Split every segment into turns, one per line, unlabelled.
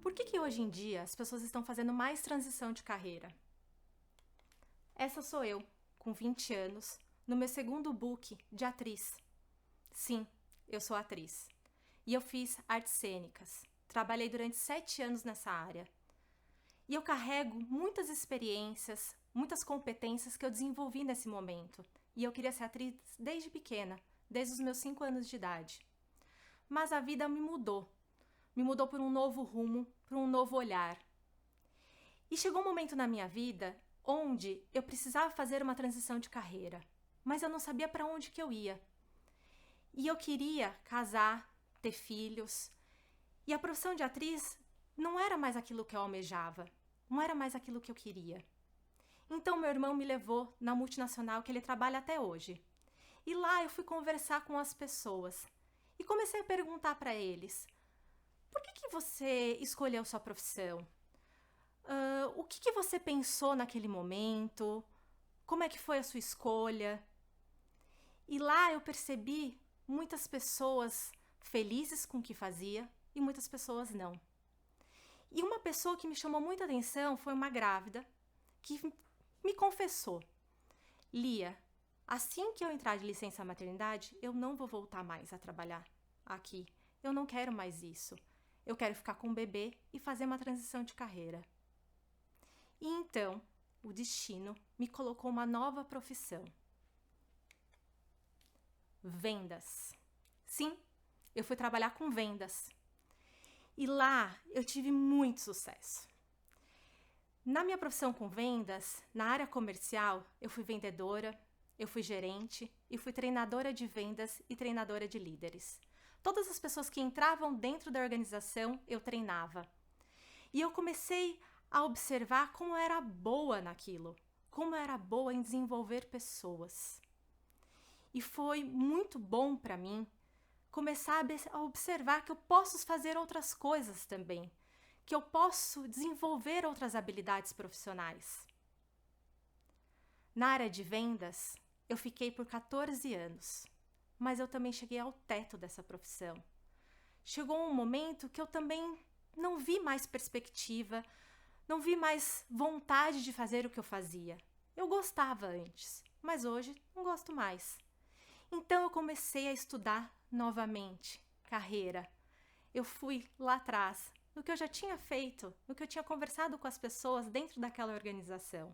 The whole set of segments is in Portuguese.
Por que hoje em dia as pessoas estão fazendo mais transição de carreira? Essa sou eu, com 20 anos, no meu segundo book de atriz. Sim, eu sou atriz. E eu fiz artes cênicas. Trabalhei durante 7 anos nessa área. E eu carrego muitas experiências, muitas competências que eu desenvolvi nesse momento. E eu queria ser atriz desde pequena, desde os meus 5 anos de idade. Mas a vida me mudou. Me mudou por um novo rumo, por um novo olhar. E chegou um momento na minha vida onde eu precisava fazer uma transição de carreira, mas eu não sabia para onde que eu ia. E eu queria casar, ter filhos, e a profissão de atriz não era mais aquilo que eu almejava, não era mais aquilo que eu queria. Então meu irmão me levou na multinacional que ele trabalha até hoje. E lá eu fui conversar com as pessoas e comecei a perguntar para eles: por que você escolheu sua profissão? O que você pensou naquele momento? Como é que foi a sua escolha? E lá eu percebi muitas pessoas felizes com o que fazia e muitas pessoas não. E uma pessoa que me chamou muita atenção foi uma grávida que me confessou: Lia, assim que eu entrar de licença maternidade, eu não vou voltar mais a trabalhar aqui. Eu não quero mais isso. Eu quero ficar com o bebê e fazer uma transição de carreira. E então, o destino me colocou uma nova profissão. Vendas. Sim, eu fui trabalhar com vendas. E lá eu tive muito sucesso. Na minha profissão com vendas, na área comercial, eu fui vendedora, eu fui gerente e fui treinadora de vendas e treinadora de líderes. Todas as pessoas que entravam dentro da organização, eu treinava. E eu comecei a observar como eu era boa naquilo, como eu era boa em desenvolver pessoas. E foi muito bom para mim começar a observar que eu posso fazer outras coisas também, que eu posso desenvolver outras habilidades profissionais. Na área de vendas, eu fiquei por 14 anos, mas eu também cheguei ao teto dessa profissão. Chegou um momento que eu também não vi mais perspectiva, não vi mais vontade de fazer o que eu fazia. Eu gostava antes, mas hoje não gosto mais. Então eu comecei a estudar novamente, carreira. Eu fui lá atrás, no que eu já tinha feito, no que eu tinha conversado com as pessoas dentro daquela organização.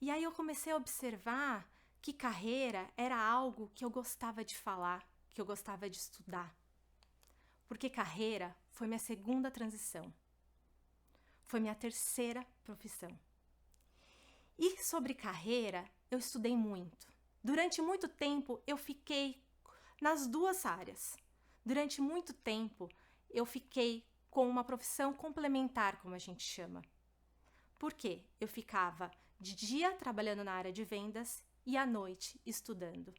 E aí eu comecei a observar que carreira era algo que eu gostava de falar, que eu gostava de estudar. Porque carreira foi minha segunda transição. Foi minha terceira profissão. E sobre carreira, eu estudei muito. Durante muito tempo, eu fiquei nas duas áreas. Durante muito tempo, eu fiquei com uma profissão complementar, como a gente chama. Por quê? Eu ficava de dia trabalhando na área de vendas e à noite estudando.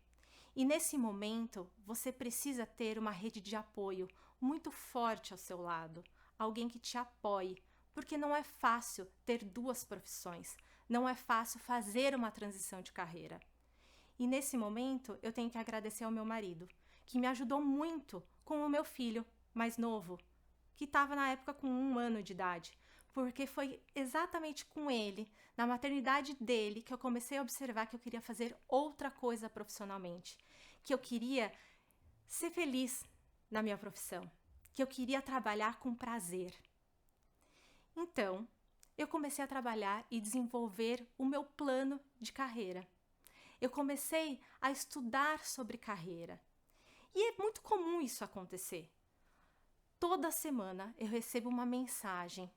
E nesse momento, você precisa ter uma rede de apoio muito forte ao seu lado. Alguém que te apoie. Porque não é fácil ter duas profissões, não é fácil fazer uma transição de carreira. E nesse momento eu tenho que agradecer ao meu marido, que me ajudou muito com o meu filho mais novo, que estava na época com 1 ano de idade, porque foi exatamente com ele, na maternidade dele, que eu comecei a observar que eu queria fazer outra coisa profissionalmente, que eu queria ser feliz na minha profissão, que eu queria trabalhar com prazer. Então, eu comecei a trabalhar e desenvolver o meu plano de carreira. Eu comecei a estudar sobre carreira. E é muito comum isso acontecer. Toda semana eu recebo uma mensagem,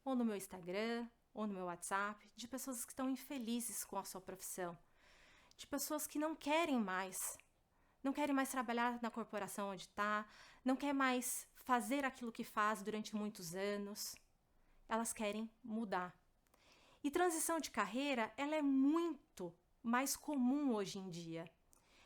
ou no meu Instagram, ou no meu WhatsApp, de pessoas que estão infelizes com a sua profissão. De pessoas que não querem mais trabalhar na corporação onde está, não quer mais fazer aquilo que faz durante muitos anos. Elas querem mudar. E transição de carreira, ela é muito mais comum hoje em dia.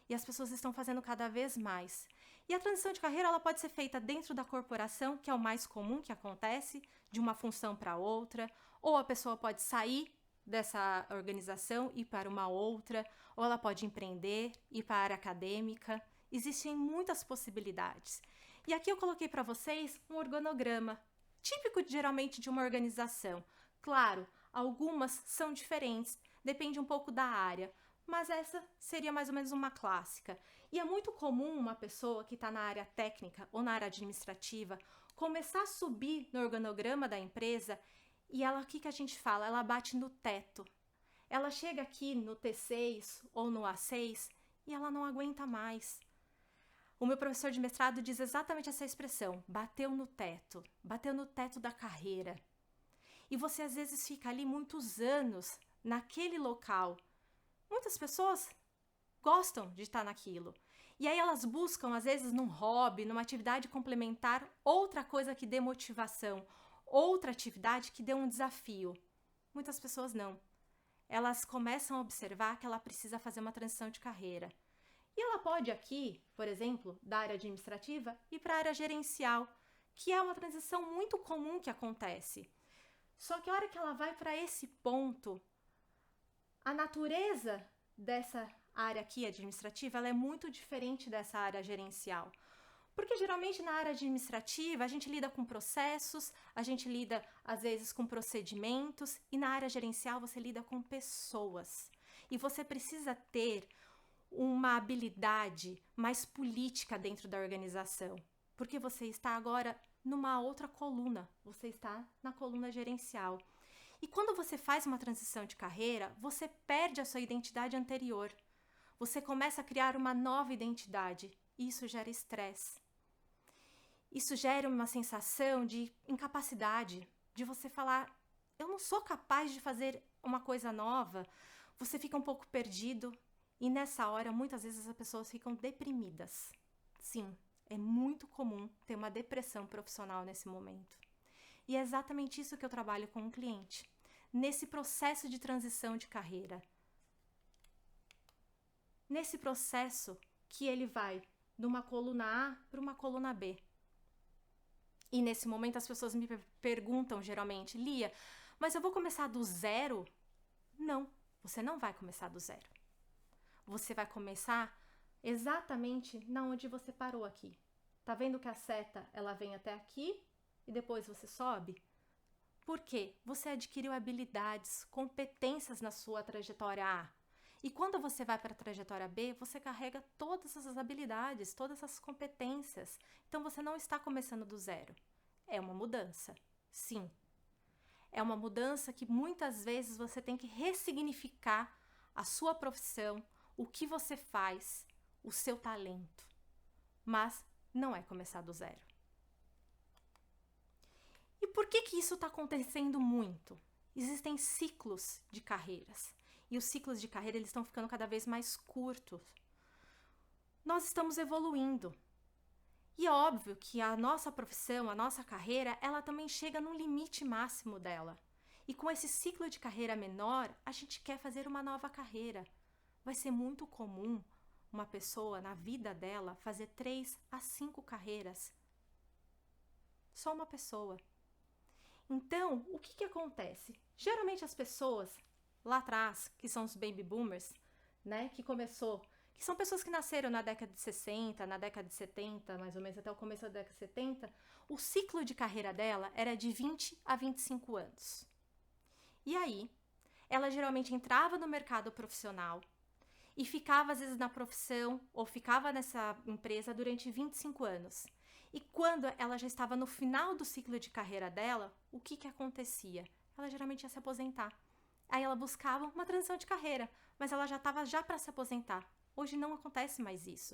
E as pessoas estão fazendo cada vez mais. E a transição de carreira, ela pode ser feita dentro da corporação, que é o mais comum que acontece, de uma função para outra, ou a pessoa pode sair dessa organização e ir para uma outra, ou ela pode empreender, ir para a área acadêmica. Existem muitas possibilidades. E aqui eu coloquei para vocês um organograma típico geralmente de uma organização. Claro, algumas são diferentes, depende um pouco da área, mas essa seria mais ou menos uma clássica. E é muito comum uma pessoa que está na área técnica ou na área administrativa começar a subir no organograma da empresa e ela, o que a gente fala? Ela bate no teto. Ela chega aqui no T6 ou no A6 e ela não aguenta mais. O meu professor de mestrado diz exatamente essa expressão, bateu no teto da carreira. E você às vezes fica ali muitos anos naquele local. Muitas pessoas gostam de estar naquilo. E aí elas buscam, às vezes, num hobby, numa atividade complementar, outra coisa que dê motivação, outra atividade que dê um desafio. Muitas pessoas não. Elas começam a observar que ela precisa fazer uma transição de carreira. E ela pode aqui, por exemplo, da área administrativa, ir para a área gerencial, que é uma transição muito comum que acontece. Só que a hora que ela vai para esse ponto, a natureza dessa área aqui administrativa ela é muito diferente dessa área gerencial. Porque geralmente na área administrativa a gente lida com processos, a gente lida às vezes com procedimentos e na área gerencial você lida com pessoas. E você precisa ter uma habilidade mais política dentro da organização, porque você está agora numa outra coluna, você está na coluna gerencial. E quando você faz uma transição de carreira, você perde a sua identidade anterior. Você começa a criar uma nova identidade e isso gera estresse. Isso gera uma sensação de incapacidade, de você falar, eu não sou capaz de fazer uma coisa nova. Você fica um pouco perdido e nessa hora, muitas vezes as pessoas ficam deprimidas. Sim, é muito comum ter uma depressão profissional nesse momento. E é exatamente isso que eu trabalho com um cliente, nesse processo de transição de carreira. Nesse processo que ele vai de uma coluna A para uma coluna B. E nesse momento as pessoas me perguntam geralmente, Lia, mas eu vou começar do zero? Não, você não vai começar do zero. Você vai começar exatamente na onde você parou aqui. Tá vendo que a seta ela vem até aqui e depois você sobe? Por quê? Você adquiriu habilidades, competências na sua trajetória A. E quando você vai para a trajetória B, você carrega todas essas habilidades, todas essas competências. Então você não está começando do zero. É uma mudança, sim. É uma mudança que muitas vezes você tem que ressignificar a sua profissão, o que você faz, o seu talento. Mas não é começar do zero. E por que isso está acontecendo muito? Existem ciclos de carreiras. E os ciclos de carreira eles estão ficando cada vez mais curtos. Nós estamos evoluindo. E é óbvio que a nossa profissão, a nossa carreira, ela também chega num limite máximo dela. E com esse ciclo de carreira menor, a gente quer fazer uma nova carreira. Vai ser muito comum uma pessoa, na vida dela, fazer 3 a 5 carreiras. Só uma pessoa. Então, o que acontece? Geralmente as pessoas lá atrás, que são os baby boomers, né, que são pessoas que nasceram na década de 60, na década de 70, mais ou menos até o começo da década de 70, o ciclo de carreira dela era de 20 a 25 anos. E aí, ela geralmente entrava no mercado profissional e ficava às vezes na profissão ou ficava nessa empresa durante 25 anos. E quando ela já estava no final do ciclo de carreira dela, o que acontecia? Ela geralmente ia se aposentar. Aí ela buscava uma transição de carreira, mas ela já estava para se aposentar. Hoje não acontece mais isso.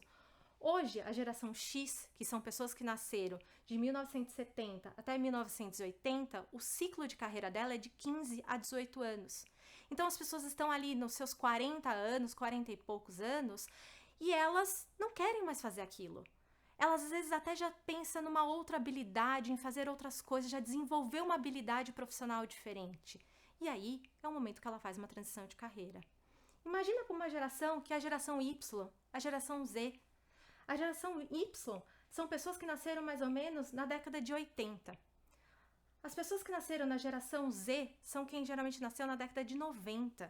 Hoje, a geração X, que são pessoas que nasceram de 1970 até 1980, o ciclo de carreira dela é de 15 a 18 anos. Então, as pessoas estão ali nos seus 40 anos, 40 e poucos anos, e elas não querem mais fazer aquilo. Elas, às vezes, até já pensam numa outra habilidade, em fazer outras coisas, já desenvolver uma habilidade profissional diferente. E aí, é o momento que ela faz uma transição de carreira. Imagina para uma geração que é a geração Y, a geração Z. A geração Y são pessoas que nasceram mais ou menos na década de 80. As pessoas que nasceram na geração Z são quem geralmente nasceu na década de 90.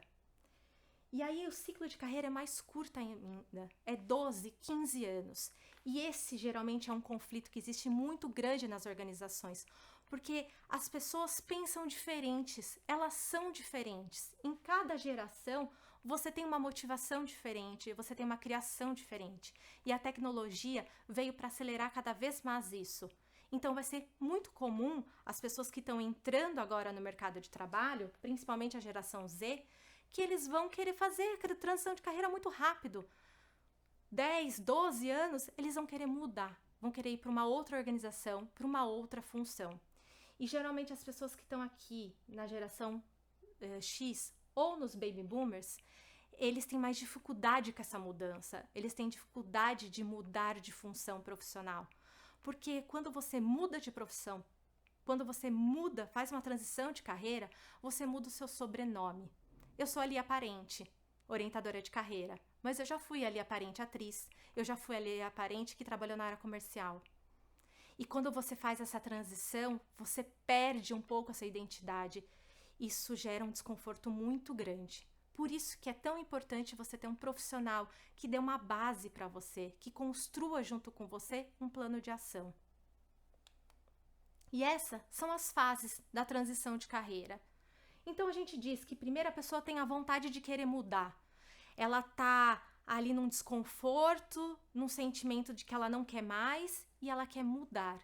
E aí o ciclo de carreira é mais curto ainda, é 12, 15 anos. E esse geralmente é um conflito que existe muito grande nas organizações, porque as pessoas pensam diferentes, elas são diferentes. Em cada geração, você tem uma motivação diferente, você tem uma criação diferente. E a tecnologia veio para acelerar cada vez mais isso. Então vai ser muito comum as pessoas que estão entrando agora no mercado de trabalho, principalmente a geração Z, que eles vão querer fazer a transição de carreira muito rápido. 10, 12 anos, eles vão querer mudar, vão querer ir para uma outra organização, para uma outra função. E geralmente as pessoas que estão aqui na geração X ou nos baby boomers, eles têm mais dificuldade com essa mudança, eles têm dificuldade de mudar de função profissional. Porque quando você muda de profissão, quando você muda, faz uma transição de carreira, você muda o seu sobrenome. Eu sou a Lia Parente, orientadora de carreira, mas eu já fui a Lia Parente atriz, eu já fui a Lia Parente que trabalhou na área comercial. E quando você faz essa transição, você perde um pouco a sua identidade. Isso gera um desconforto muito grande. Por isso que é tão importante você ter um profissional que dê uma base para você, que construa junto com você um plano de ação. E essas são as fases da transição de carreira. Então a gente diz que primeiro a pessoa tem a vontade de querer mudar. Ela está ali num desconforto, num sentimento de que ela não quer mais e ela quer mudar.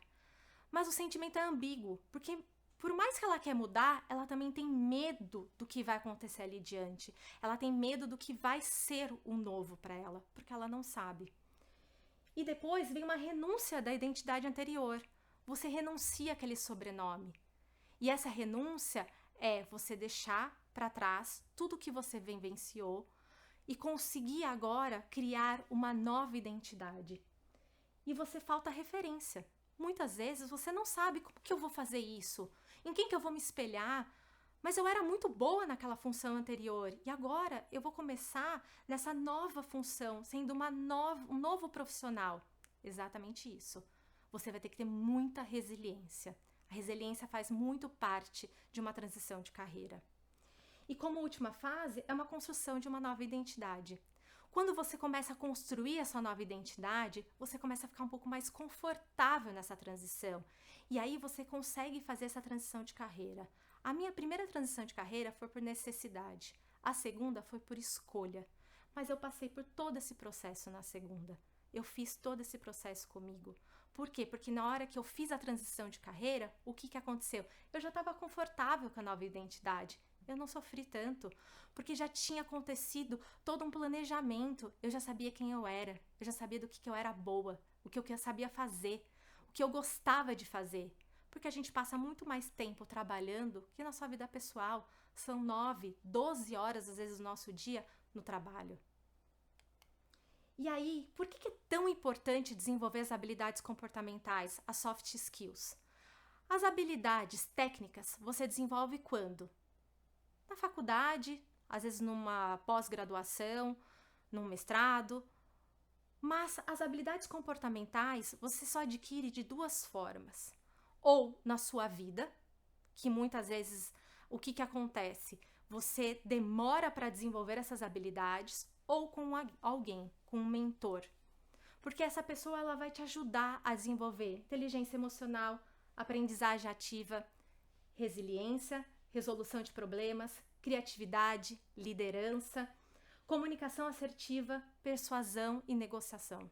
Mas o sentimento é ambíguo, porque por mais que ela quer mudar, ela também tem medo do que vai acontecer ali diante. Ela tem medo do que vai ser o novo para ela, porque ela não sabe. E depois vem uma renúncia da identidade anterior. Você renuncia àquele sobrenome. E essa renúncia é você deixar para trás tudo que você vivenciou e conseguir agora criar uma nova identidade. E você falta referência. Muitas vezes você não sabe como que eu vou fazer isso, em quem que eu vou me espelhar, mas eu era muito boa naquela função anterior e agora eu vou começar nessa nova função, sendo um novo profissional. Exatamente isso. Você vai ter que ter muita resiliência. A resiliência faz muito parte de uma transição de carreira. E como última fase, é uma construção de uma nova identidade. Quando você começa a construir essa nova identidade, você começa a ficar um pouco mais confortável nessa transição. E aí você consegue fazer essa transição de carreira. A minha primeira transição de carreira foi por necessidade. A segunda foi por escolha. Mas eu passei por todo esse processo na segunda. Eu fiz todo esse processo comigo. Por quê? Porque na hora que eu fiz a transição de carreira, o que aconteceu? Eu já estava confortável com a nova identidade. Eu não sofri tanto, porque já tinha acontecido todo um planejamento. Eu já sabia quem eu era, eu já sabia do que eu era boa, o que eu sabia fazer, o que eu gostava de fazer. Porque a gente passa muito mais tempo trabalhando que na sua vida pessoal. São 9, 12 horas, às vezes, do nosso dia no trabalho. E aí, por que é tão importante desenvolver as habilidades comportamentais, as soft skills? As habilidades técnicas você desenvolve quando? Na faculdade, às vezes numa pós-graduação, num mestrado. Mas as habilidades comportamentais você só adquire de duas formas. Ou na sua vida, que muitas vezes o que acontece? Você demora para desenvolver essas habilidades, ou com alguém, com um mentor. Porque essa pessoa ela vai te ajudar a desenvolver inteligência emocional, aprendizagem ativa, resiliência, resolução de problemas, criatividade, liderança, comunicação assertiva, persuasão e negociação.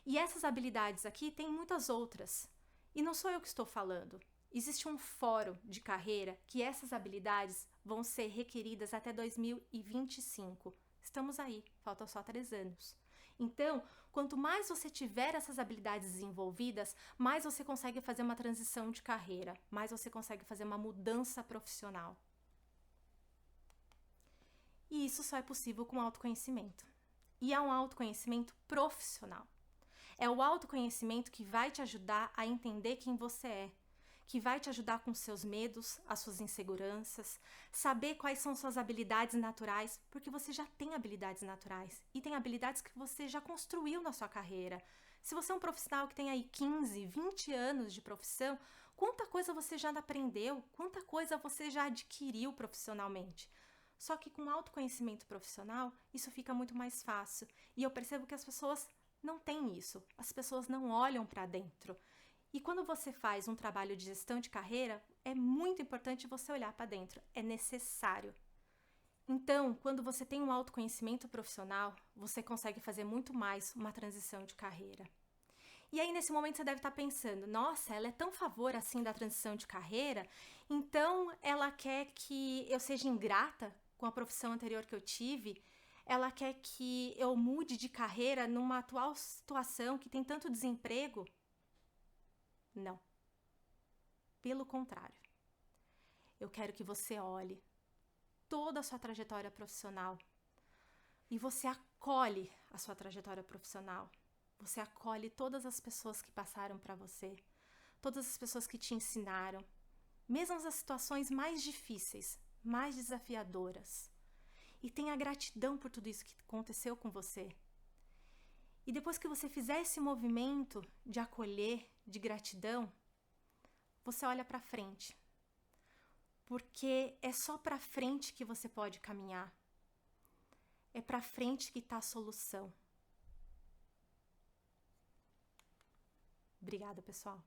E essas habilidades aqui tem muitas outras. E não sou eu que estou falando. Existe um fórum de carreira que essas habilidades vão ser requeridas até 2025. Estamos aí, faltam só 3 anos. Então, quanto mais você tiver essas habilidades desenvolvidas, mais você consegue fazer uma transição de carreira, mais você consegue fazer uma mudança profissional. E isso só é possível com autoconhecimento. E é um autoconhecimento profissional. É o autoconhecimento que vai te ajudar a entender quem você é, que vai te ajudar com seus medos, as suas inseguranças, saber quais são suas habilidades naturais, porque você já tem habilidades naturais e tem habilidades que você já construiu na sua carreira. Se você é um profissional que tem aí 15, 20 anos de profissão, quanta coisa você já aprendeu, quanta coisa você já adquiriu profissionalmente. Só que com autoconhecimento profissional, isso fica muito mais fácil. E eu percebo que as pessoas não têm isso. As pessoas não olham para dentro. E quando você faz um trabalho de gestão de carreira, é muito importante você olhar para dentro, é necessário. Então, quando você tem um autoconhecimento profissional, você consegue fazer muito mais uma transição de carreira. E aí, nesse momento, você deve estar pensando, nossa, ela é tão a favor assim da transição de carreira, então ela quer que eu seja ingrata com a profissão anterior que eu tive, ela quer que eu mude de carreira numa atual situação que tem tanto desemprego? Não. Pelo contrário. Eu quero que você olhe toda a sua trajetória profissional e você acolhe a sua trajetória profissional. Você acolhe todas as pessoas que passaram para você, todas as pessoas que te ensinaram, mesmo as situações mais difíceis, mais desafiadoras. E tenha gratidão por tudo isso que aconteceu com você. E depois que você fizer esse movimento de acolher, de gratidão, você olha para frente. Porque é só para frente que você pode caminhar. É para frente que está a solução. Obrigada, pessoal.